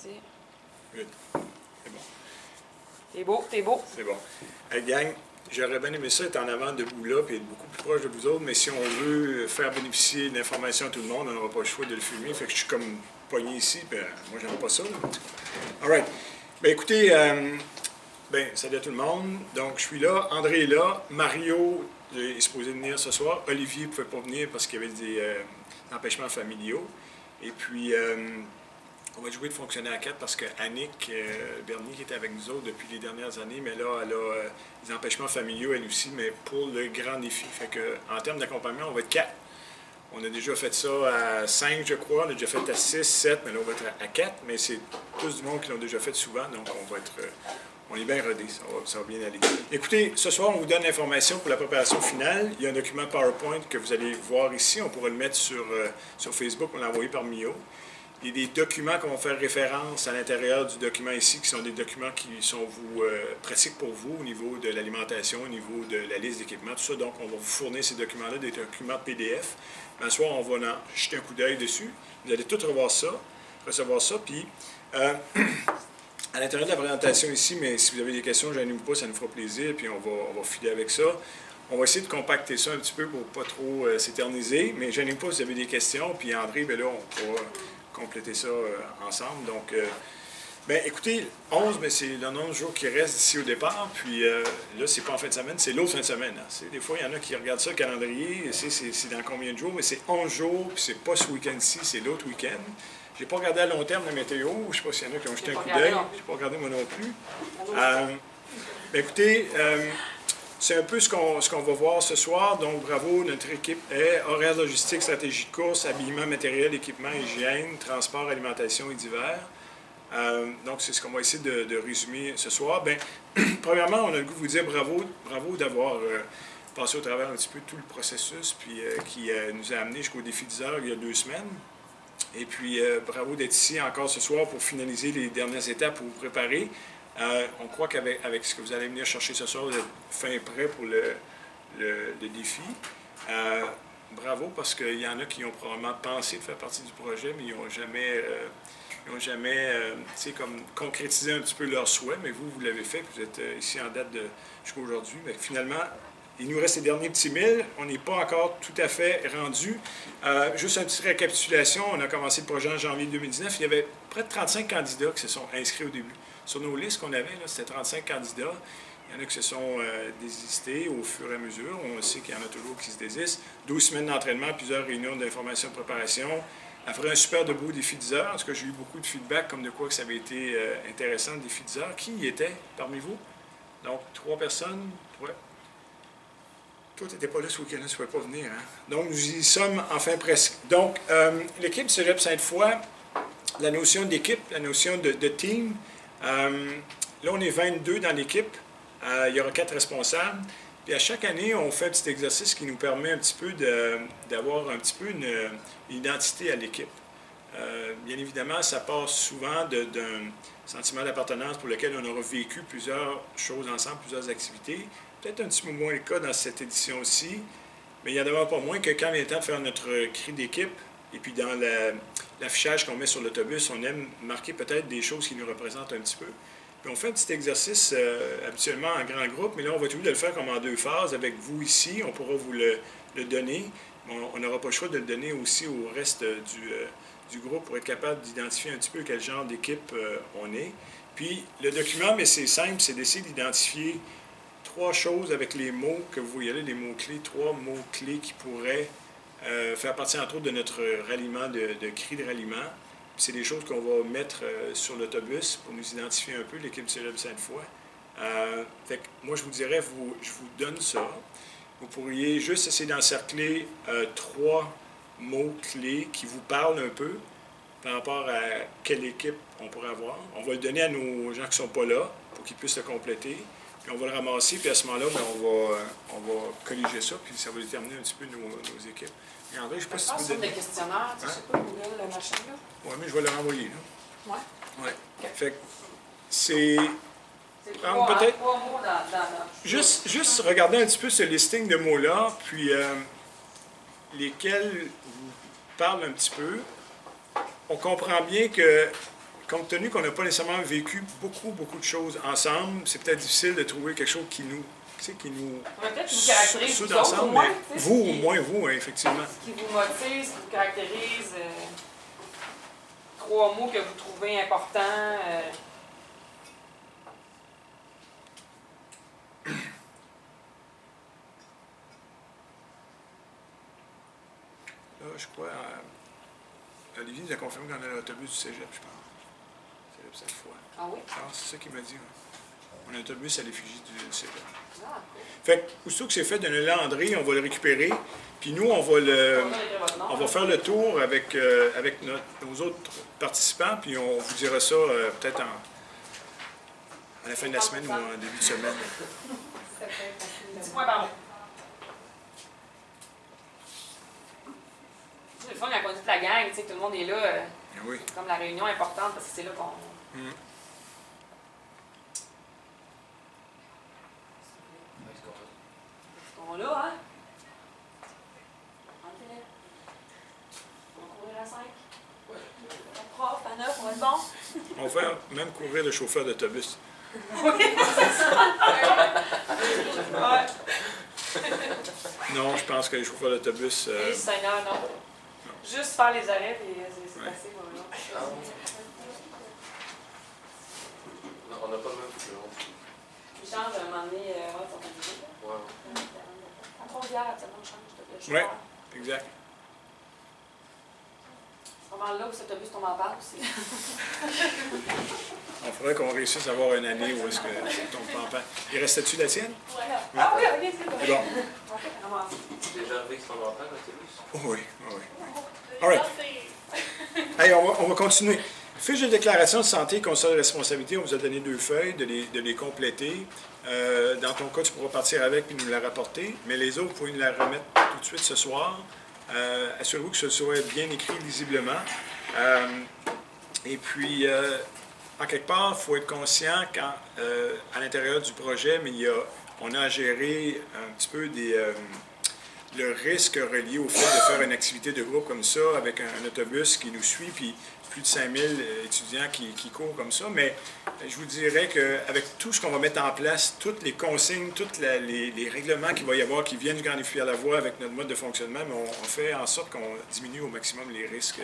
Merci. Good. C'est bon. T'es beau, t'es beau. C'est bon. Hey, gang, j'aurais bien aimé ça être en avant debout là et être beaucoup plus proche de vous autres, mais si on veut faire bénéficier de l'information à tout le monde, on n'aura pas le choix de le filmer. Fait que je suis comme pogné ici, puis moi, j'aime pas ça. All right. Bien, écoutez, salut à tout le monde. Donc, je suis là. André est là. Mario est supposé venir ce soir. Olivier ne pouvait pas venir parce qu'il y avait des empêchements familiaux. Et puis, on va jouer de fonctionner à 4 parce que Annick Bernier, qui était avec nous autres depuis les dernières années, mais là, elle a des empêchements familiaux, elle aussi, mais pour le grand défi. Fait que, en termes d'accompagnement, on va être 4. On a déjà fait ça à 5, je crois. On a déjà fait à 6, 7, mais là, on va être à 4. Mais c'est tous du monde qui l'ont déjà fait souvent, donc on est bien rodés. Ça va bien aller. Écoutez, ce soir, on vous donne l'information pour la préparation finale. Il y a un document PowerPoint que vous allez voir ici. On pourra le mettre sur Facebook. On l'a envoyé par Mio. Il y a des documents qui vont faire référence à l'intérieur du document ici, qui sont des documents qui sont pratiques pour vous au niveau de l'alimentation, au niveau de la liste d'équipements, tout ça. Donc, on va vous fournir ces documents-là, des documents PDF. Un soir, on va en jeter un coup d'œil dessus. Vous allez tout recevoir ça. Puis, à l'intérieur de la présentation ici, mais si vous avez des questions, gênez-vous pas, ça nous fera plaisir, puis on va filer avec ça. On va essayer de compacter ça un petit peu pour ne pas trop s'éterniser, mais gênez-vous pas si vous avez des questions, puis André, bien là, on pourra compléter ça ensemble. Donc, écoutez, 11, c'est le nombre de jours qui reste ici au départ, puis là, c'est pas en fin de semaine, c'est l'autre fin de semaine. Hein. Des fois, il y en a qui regardent ça, le calendrier, c'est dans combien de jours, mais c'est 11 jours, puis c'est pas ce week-end-ci, c'est l'autre week-end. J'ai pas regardé à long terme la météo, je sais pas s'il y en a qui ont jeté un coup d'œil, j'ai pas regardé moi non plus. Écoutez, c'est un peu ce qu'on va voir ce soir. Donc, bravo, notre équipe est horaire logistique, stratégie de course, habillement, matériel, équipement, hygiène, transport, alimentation et divers. Donc, c'est ce qu'on va essayer de résumer ce soir. Premièrement, on a le goût de vous dire bravo d'avoir passé au travers un petit peu tout le processus puis qui nous a amené jusqu'au défi 10 heures il y a 2 semaines. Et puis, bravo d'être ici encore ce soir pour finaliser les dernières étapes pour vous préparer. On croit qu'avec ce que vous allez venir chercher ce soir, vous êtes fin prêt pour le défi. Bravo, parce qu'il y en a qui ont probablement pensé de faire partie du projet, mais ils n'ont jamais comme concrétisé un petit peu leur souhait, mais vous l'avez fait, vous êtes ici en date jusqu'à aujourd'hui. Mais finalement, il nous reste les derniers petits 1000. On n'est pas encore tout à fait rendu. Juste une petite récapitulation. On a commencé le projet en janvier 2019. Il y avait près de 35 candidats qui se sont inscrits au début. Sur nos listes qu'on avait, c'était 35 candidats. Il y en a qui se sont désistés au fur et à mesure. On sait qu'il y en a toujours qui se désistent. 12 semaines d'entraînement, plusieurs réunions d'information et de préparation. Après un super de beau défi 10 heures. En tout cas, j'ai eu beaucoup de feedback comme de quoi que ça avait été intéressant, le défi 10 heures. Qui y était parmi vous? Donc, 3 personnes. Ouais. Toi, tu n'étais pas là ce week-end, tu ne pouvais pas venir. Hein? Donc, nous y sommes enfin presque. Donc, l'équipe Cégep Sainte-Foy, la notion d'équipe, la notion de team. Là, on est 22 dans l'équipe. Il y aura 4 responsables. Puis à chaque année, on fait un petit exercice qui nous permet un petit peu d'avoir un petit peu une identité à l'équipe. Bien évidemment, ça passe souvent d'un sentiment d'appartenance pour lequel on aura vécu plusieurs choses ensemble, plusieurs activités. Peut-être un petit peu moins le cas dans cette édition-ci, mais il y en a pas moins que quand il est temps de faire notre cri d'équipe, et puis dans l'affichage qu'on met sur l'autobus, on aime marquer peut-être des choses qui nous représentent un petit peu. Puis on fait un petit exercice habituellement en grand groupe, mais là, on va essayer de le faire comme en 2 phases avec vous ici. On pourra vous le donner. On n'aura pas le choix de le donner aussi au reste du groupe pour être capable d'identifier un petit peu quel genre d'équipe on est. Puis le document, mais c'est simple, c'est d'essayer d'identifier 3 choses avec les mots que vous voyez là, les mots-clés, 3 mots-clés qui pourraient faire partie, entre autres, de notre ralliement, de cri de ralliement. C'est des choses qu'on va mettre sur l'autobus pour nous identifier un peu, l'équipe Cégep Sainte-Foy. Fait que moi, je vous dirais, je vous donne ça. Vous pourriez juste essayer d'encercler 3 mots-clés qui vous parlent un peu par rapport à quelle équipe on pourrait avoir. On va le donner à nos gens qui ne sont pas là pour qu'ils puissent le compléter. Puis on va le ramasser, puis à ce moment-là, on va colliger ça, puis ça va déterminer un petit peu nos équipes. Et André, je ne sais pas si tu peux donner... des questionnaires, tu sais pas, le machin, là? Oui, mais je vais le renvoyer, là. Oui. Oui. Okay. Fait que c'est... C'est 3 peut-être mots dans... Juste regarder un petit peu ce listing de mots-là, puis lesquels vous parlent un petit peu. On comprend bien que compte tenu qu'on n'a pas nécessairement vécu beaucoup de choses ensemble, c'est peut-être difficile de trouver quelque chose qui nous, qui nous Peut-être qui vous caractérise, soude vous autres, ensemble, au moins, mais tu sais, vous, ce au qui- moins vous, hein, effectivement. Ce qui vous motive, ce qui vous caractérise, 3 mots que vous trouvez importants. Là, je crois, Olivier nous a confirmé qu'on a l'autobus du cégep, je pense. C'est cette fois. Ah oui? Ah, c'est ça qu'il m'a dit. Ouais. On a un autobus à l'effigie du cégep. Ah, cool. Fait que, aussitôt que c'est fait, donnez-le à André, on va le récupérer. Puis nous, on va On va écrire votre nom, on va hein. faire le tour avec, avec nos autres participants, puis on vous dira ça peut-être à la fin de la semaine ou en début de semaine. Petit point par mot. C'est le fun quand on dit de la gang, tu sais, que tout le monde est là, Ah oui. c'est comme la réunion importante parce que c'est là qu'on. Mm. On là, hein? Rentrez-les. On va courir à 5. À prof, à 9, on va être bon. On va faire même courir le chauffeur d'autobus. Ouais. Non, je pense que les chauffeurs d'autobus... Et Seigneur, non. Juste faire les arrêts et c'est Ouais. passé, voilà. Non, on n'a pas le même fluent. Ils changent à un moment donné, son candidat. Ouais. À Trois-Rivières, ça on change de chauffeur. Ouais. Exact. C'est vraiment là où cet autobus tombe en panne aussi. On faudrait qu'on réussisse à avoir une année où est-ce que ça tombe pas en panne. Il restait-tu la tienne? Ah oui, ok, c'est bon. C'est bon. Ok, ramasse. C'est déjà arrivé que c'est en entend l'autobus? Oh oui, oh oui. All right. Hey, on va continuer. Fiche de déclaration de santé, constat de responsabilité, on vous a donné 2 feuilles, de les compléter. Dans ton cas, tu pourras partir avec puis nous la rapporter, mais les autres, vous pouvez nous la remettre tout de suite ce soir. Assurez-vous que ce soit bien écrit lisiblement. Et puis, en quelque part, il faut être conscient qu'à l'intérieur du projet, mais on a à gérer un petit peu le risque relié au fait de faire une activité de groupe comme ça, avec un autobus qui nous suit, puis plus de 5000 étudiants qui courent comme ça. Mais je vous dirais qu'avec tout ce qu'on va mettre en place, toutes les consignes, tous les règlements qu'il va y avoir qui viennent granifier à la voie avec notre mode de fonctionnement, mais on fait en sorte qu'on diminue au maximum les risques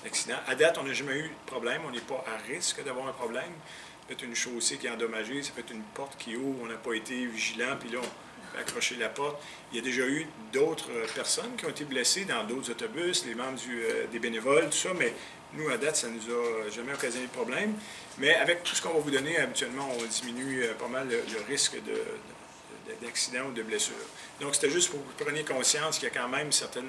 d'accident. À date, on n'a jamais eu de problème, on n'est pas à risque d'avoir un problème. Ça peut être une chaussée qui est endommagée, ça peut être une porte qui ouvre, on n'a pas été vigilant, puis là, on accrocher la porte. Il y a déjà eu d'autres personnes qui ont été blessées dans d'autres autobus, les membres des bénévoles, tout ça, mais nous, à date, ça ne nous a jamais occasionné de problème. Mais avec tout ce qu'on va vous donner, habituellement, on diminue pas mal le risque d'accident ou de blessure. Donc, c'était juste pour que vous preniez conscience qu'il y a quand même certains...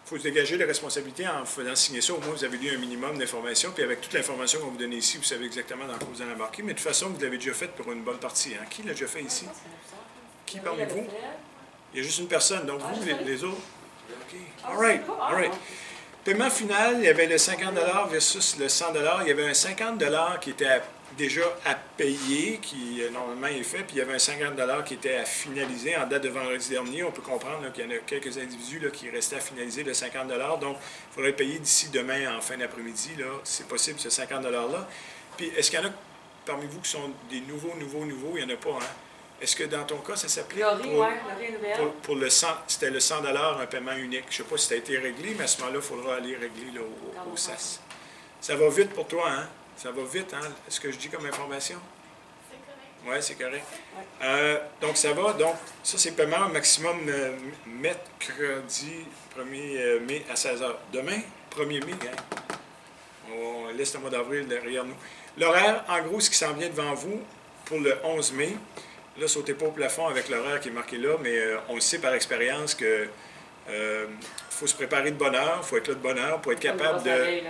Il faut se dégager de responsabilité en faisant signer ça. Au moins, vous avez lu un minimum d'informations. Puis avec toute l'information qu'on vous donne ici, vous savez exactement dans quoi vous allez embarquer. Mais de toute façon, vous l'avez déjà fait pour une bonne partie. Hein? Qui l'a déjà fait ici? Qui parmi vous? Il y a juste une personne. Donc, vous, les autres? OK. All right. All right. Paiement final, il y avait le 50 $ versus le 100 $. Il y avait un 50 $ qui était déjà à payer, qui normalement est fait, puis il y avait un 50 $ qui était à finaliser en date de vendredi dernier. On peut comprendre qu'il y en a quelques individus là, qui restaient à finaliser le 50 $. Donc, il faudrait le payer d'ici demain en fin d'après-midi. C'est possible, ce 50 $-là. Puis, est-ce qu'il y en a parmi vous qui sont des nouveaux? Il n'y en a pas, hein? Est-ce que dans ton cas, ça s'applique? Laurie, oui, Laurie Nouvelle. Pour le 100, c'était le 100 $, un paiement unique. Je ne sais pas si ça a été réglé, mais à ce moment-là, il faudra aller régler là, au SAS. Ça va vite pour toi, hein? Ça va vite, hein? Est-ce que je dis comme information? C'est correct. Oui, c'est correct. Donc, ça va. Donc, ça, c'est paiement au maximum mercredi 1er mai à 16 h. Demain, 1er mai, hein? On laisse le mois d'avril derrière nous. L'horaire, en gros, ce qui s'en vient devant vous pour le 11 mai, là, sautez pas au plafond avec l'horaire qui est marqué là, mais on le sait par expérience que faut se préparer de bonne heure, il faut être là de bonne heure pour être capable de...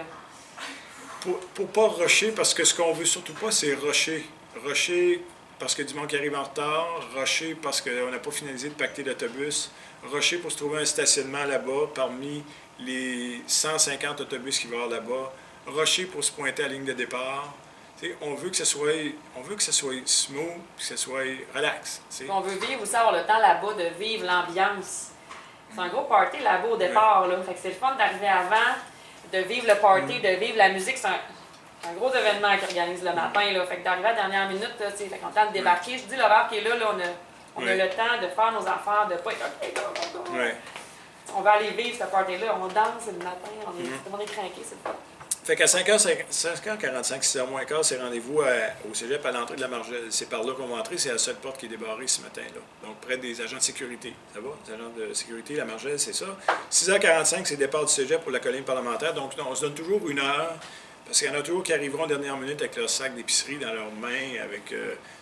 Pour pas rusher, parce que ce qu'on veut surtout pas, c'est rusher. Rusher parce que du monde qui arrive en retard, rusher parce qu'on n'a pas finalisé de pacter d'autobus, rusher pour se trouver un stationnement là-bas parmi les 150 autobus qu'il va y avoir là-bas, rusher pour se pointer à la ligne de départ. T'sais, on veut que ça soit smooth, que ça soit relax. T'sais. On veut vivre aussi, avoir le temps là-bas de vivre l'ambiance. C'est un gros party là-bas au départ. Là. Fait que c'est le fun d'arriver avant. de vivre le party, de vivre la musique. C'est un gros événement qu'ils organisent le matin. Là. Fait que d'arriver à la dernière minute, là, fait qu'on tente de débarquer. Je dis l'horaire qui est là, on a le temps de faire nos affaires, de ne pas être OK, go. Ouais. On va aller vivre ce party-là. On danse le matin, tout le monde est craqué, c'est le fun. Fait qu'à 5h45, 6h moins quart, c'est rendez-vous au cégep à l'entrée de la Margelle. C'est par là qu'on va entrer, c'est la seule porte qui est débarrée ce matin-là. Donc près des agents de sécurité. Ça va? Les agents de sécurité, la Margelle, c'est ça. 6h45, c'est départ du cégep pour la colline parlementaire. Donc on se donne toujours une heure, parce qu'il y en a toujours qui arriveront en dernière minute avec leur sac d'épicerie dans leurs mains, avec du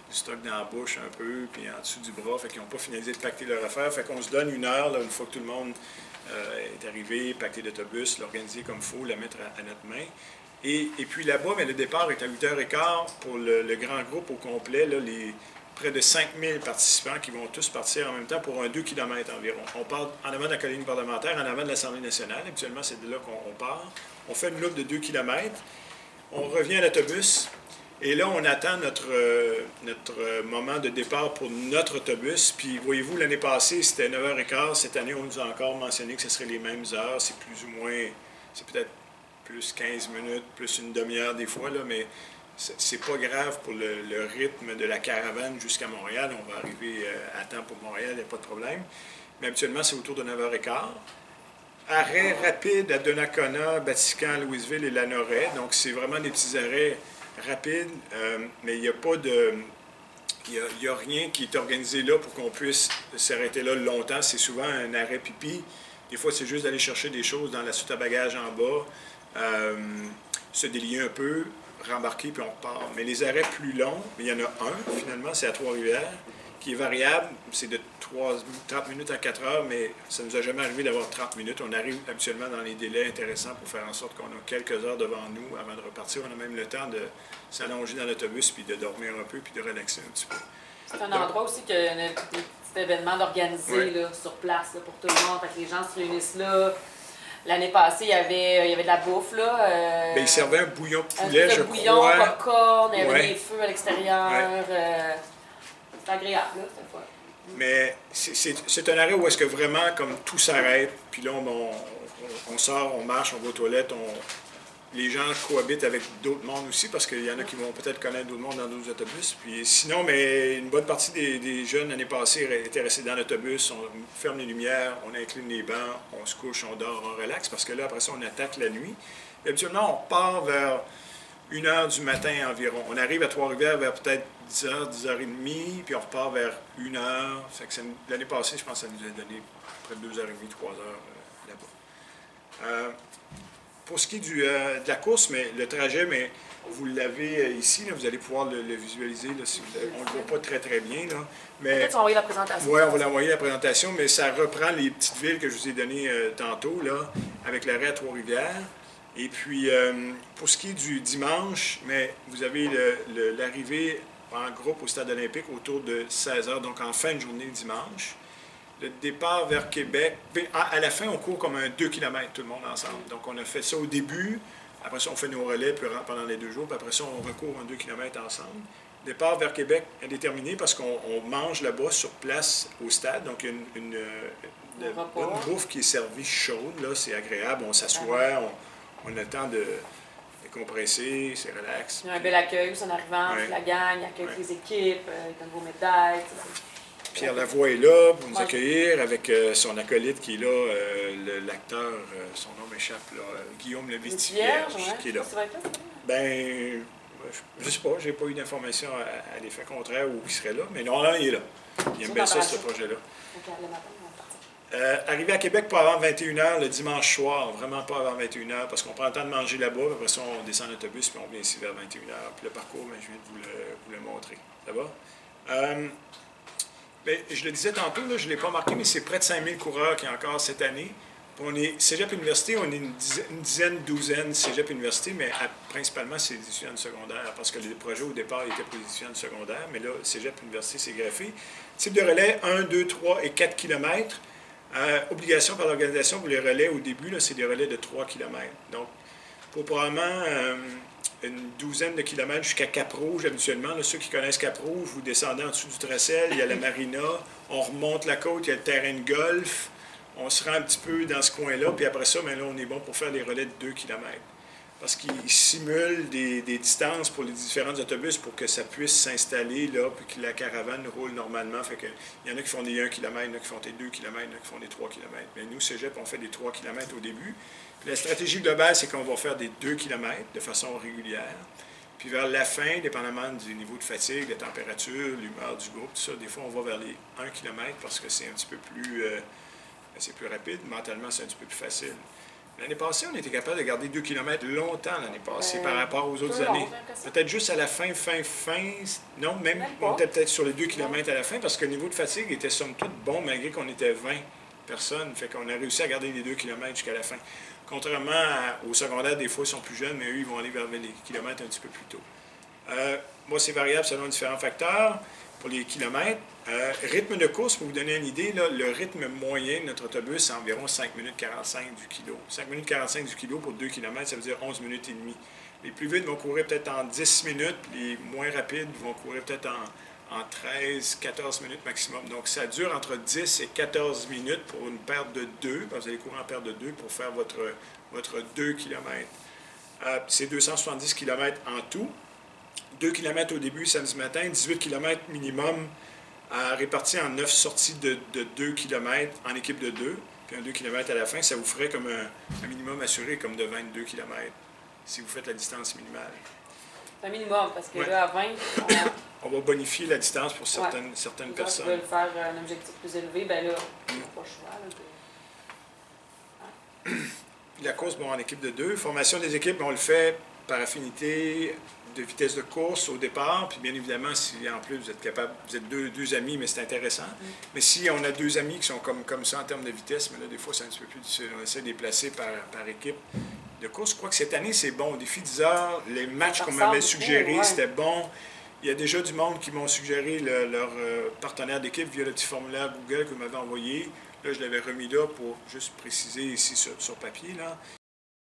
stock dans la bouche un peu, puis en dessous du bras. Fait qu'ils n'ont pas finalisé de pacter leur affaire. Fait qu'on se donne une heure, là, une fois que tout le monde est arrivé, pacter l'autobus, l'organiser comme il faut, la mettre à notre main. Et puis là-bas, mais le départ est à 8h15 pour le grand groupe au complet, là, les près de 5000 participants qui vont tous partir en même temps pour un 2 km environ. On part en avant de la colline parlementaire, en avant de l'Assemblée nationale. Habituellement, c'est de là qu'on part. On fait une loupe de 2 km. On revient à l'autobus. Et là, on attend notre moment de départ pour notre autobus. Puis, voyez-vous, l'année passée, c'était 9h15. Cette année, on nous a encore mentionné que ce serait les mêmes heures. C'est plus ou moins, c'est peut-être plus 15 minutes, plus une demi-heure des fois, là, mais c'est pas grave pour le rythme de la caravane jusqu'à Montréal. On va arriver à temps pour Montréal, il n'y a pas de problème. Mais habituellement, c'est autour de 9h15. Arrêt rapide à Donnacona, Vatican, Louisville et Lanoraie. Donc, c'est vraiment des petits arrêts rapide, mais il n'y a pas de... Il n'y a rien qui est organisé là pour qu'on puisse s'arrêter là longtemps. C'est souvent un arrêt pipi. Des fois, c'est juste d'aller chercher des choses dans la soute à bagages en bas, se délier un peu, rembarquer, puis on repart. Mais les arrêts plus longs, il y en a un, finalement, c'est à Trois-Rivières, qui est variable. C'est de 30 minutes à 4 heures, mais ça ne nous a jamais arrivé d'avoir 30 minutes. On arrive habituellement dans les délais intéressants pour faire en sorte qu'on a quelques heures devant nous avant de repartir. On a même le temps de s'allonger dans l'autobus, puis de dormir un peu, puis de relaxer un petit peu. C'est un endroit aussi qu'il y a des petits événements d'organiser là, sur place là, pour tout le monde. Fait que les gens se réunissent là. L'année passée, il y avait de la bouffe. Là, Bien, ils servaient un bouillon de poulet, je bouillon, crois. popcorn, il y avait Ouais. des feux à l'extérieur. Ouais. C'est agréable, là, cette fois. Mais c'est un arrêt où est-ce que vraiment, comme tout s'arrête, puis là, on sort, on marche, on va aux toilettes, les gens cohabitent avec d'autres mondes aussi, parce qu'il y en a qui vont peut-être connaître d'autres mondes dans d'autres autobus. Puis sinon, mais une bonne partie des jeunes l'année passée étaient restés dans l'autobus, on ferme les lumières, on incline les bancs, on se couche, on dort, on relaxe, parce que là, après ça, on attaque la nuit. Et habituellement, on part vers 1h du matin environ. On arrive à Trois-Rivières vers peut-être 10h, 10h30, puis on repart vers 1h. L'année passée, je pense que ça nous a donné près de 2h30, 3h là-bas. Pour ce qui est de la course, mais le trajet, mais vous l'avez ici, là, vous allez pouvoir le visualiser. Là, si on ne le voit pas très très bien. Là, mais Peut-être envoyer la présentation. oui, on va l'envoyer la présentation, mais ça reprend les petites villes que je vous ai données tantôt, là, avec l'arrêt à Trois-Rivières. Et puis, pour ce qui est du dimanche, mais vous avez l'arrivée en groupe au Stade olympique autour de 16h, donc en fin de journée dimanche. Le départ vers Québec, à la fin, on court comme un 2 km, tout le monde ensemble. Donc, on a fait ça au début. Après ça, on fait nos relais pendant les 2 jours. Puis après ça, on recourt un 2 km ensemble. Le départ vers Québec est déterminé parce qu'on mange là-bas sur place au stade. Donc, il y a une bonne bouffe qui est servie chaude. Là, c'est agréable. On s'assoit, on a le temps de décompresser, c'est relax. Il y a un bel accueil aussi en arrivant, Ouais. la gang, il accueille les équipes, il donne vos médailles. Pierre Lavoie est là pour nous accueillir avec son acolyte qui est là, l'acteur, son nom m'échappe, là, Guillaume Le Vierge, qui est là. Ben, je sais pas, j'ai pas eu d'informations à l'effet contraire ou qui serait là, mais non, là, il est là. Il aime bien ça, ce projet-là. Arrivé à Québec pas avant 21h le dimanche soir, vraiment pas avant 21h, parce qu'on prend le temps de manger là-bas, puis après ça, on descend en autobus, puis on vient ici vers 21h. Puis le parcours, ben, je viens de vous le montrer. Ça va? Bien, je le disais tantôt, là, je ne l'ai pas marqué, mais c'est près de 5000 coureurs qui y a encore cette année. Puis on est Cégep Université, on est une dizaine, douzaine Cégep Université, mais principalement c'est des étudiants de secondaire, parce que le projet au départ était pour les étudiants de secondaire, mais là, Cégep Université, c'est greffé. Type de relais, 1, 2, 3 et 4 km. Obligation par l'organisation pour les relais au début, là, c'est des relais de 3 km. Donc, pour probablement une douzaine de kilomètres jusqu'à Cap-Rouge, habituellement. Là, ceux qui connaissent Cap-Rouge, vous descendez en dessous du Tracel, il y a la marina, on remonte la côte, il y a le terrain de golf, on se rend un petit peu dans ce coin-là, puis après ça, ben là, on est bon pour faire des relais de 2 km. Parce qu'ils simulent des distances pour les différents autobus pour que ça puisse s'installer là, puis que la caravane roule normalement. Fait que, il y en a qui font des 1 km, il y en a qui font des 2 km, il y en a qui font des 3 km. Mais nous, Cégep, on fait des 3 km au début. Puis la stratégie globale, c'est qu'on va faire des 2 km de façon régulière. Puis vers la fin, dépendamment du niveau de fatigue, de la température, l'humeur du groupe, tout ça, des fois, on va vers les 1 km parce que c'est un petit peu plus, c'est plus rapide. Mentalement, c'est un petit peu plus facile. L'année passée, on était capable de garder 2 km longtemps l'année passée par rapport aux autres années. Peut-être juste à la fin. Non, même on était peut-être sur les 2 km à la fin parce que le niveau de fatigue était somme toute bon malgré qu'on était 20 personnes. Fait qu'on a réussi à garder les 2 km jusqu'à la fin. Contrairement au secondaire, des fois, ils sont plus jeunes, mais eux, ils vont aller vers les kilomètres un petit peu plus tôt. Moi, c'est variable selon différents facteurs. Pour les kilomètres, rythme de course, pour vous donner une idée, là, le rythme moyen de notre autobus, c'est environ 5 minutes 45 du kilo. 5 minutes 45 du kilo pour 2 km, ça veut dire 11 minutes et demie. Les plus vite vont courir peut-être en 10 minutes, les moins rapides vont courir peut-être en 13, 14 minutes maximum. Donc, ça dure entre 10 et 14 minutes pour une perte de 2, parce que vous allez courir en perte de 2 pour faire votre 2 km. C'est 270 km en tout. 2 km au début, samedi matin, 18 km minimum, répartis en 9 sorties de 2 km en équipe de 2, puis un 2 km à la fin, ça vous ferait comme un minimum assuré, comme de 22 km, si vous faites la distance minimale. C'est un minimum, parce que là, à 20, on va bonifier la distance pour certaines personnes. Si veulent faire un objectif plus élevé, ben là, on n'a pas le choix. Là, La course, bon, en équipe de 2. Formation des équipes, on le fait par affinité de vitesse de course au départ, puis bien évidemment, si en plus vous êtes capable, vous êtes deux amis, mais c'est intéressant. Mais si on a 2 amis qui sont comme ça en termes de vitesse, mais là, des fois, c'est un petit peu plus difficile. On essaie de les placer par équipe de course. Je crois que cette année, c'est bon. Au défi 10 heures, les matchs qu'on m'avait suggérés, c'était bon. Il y a déjà du monde qui m'ont suggéré leur partenaire d'équipe via le petit formulaire Google que vous m'avez envoyé. Là, je l'avais remis là pour juste préciser ici sur papier. Là.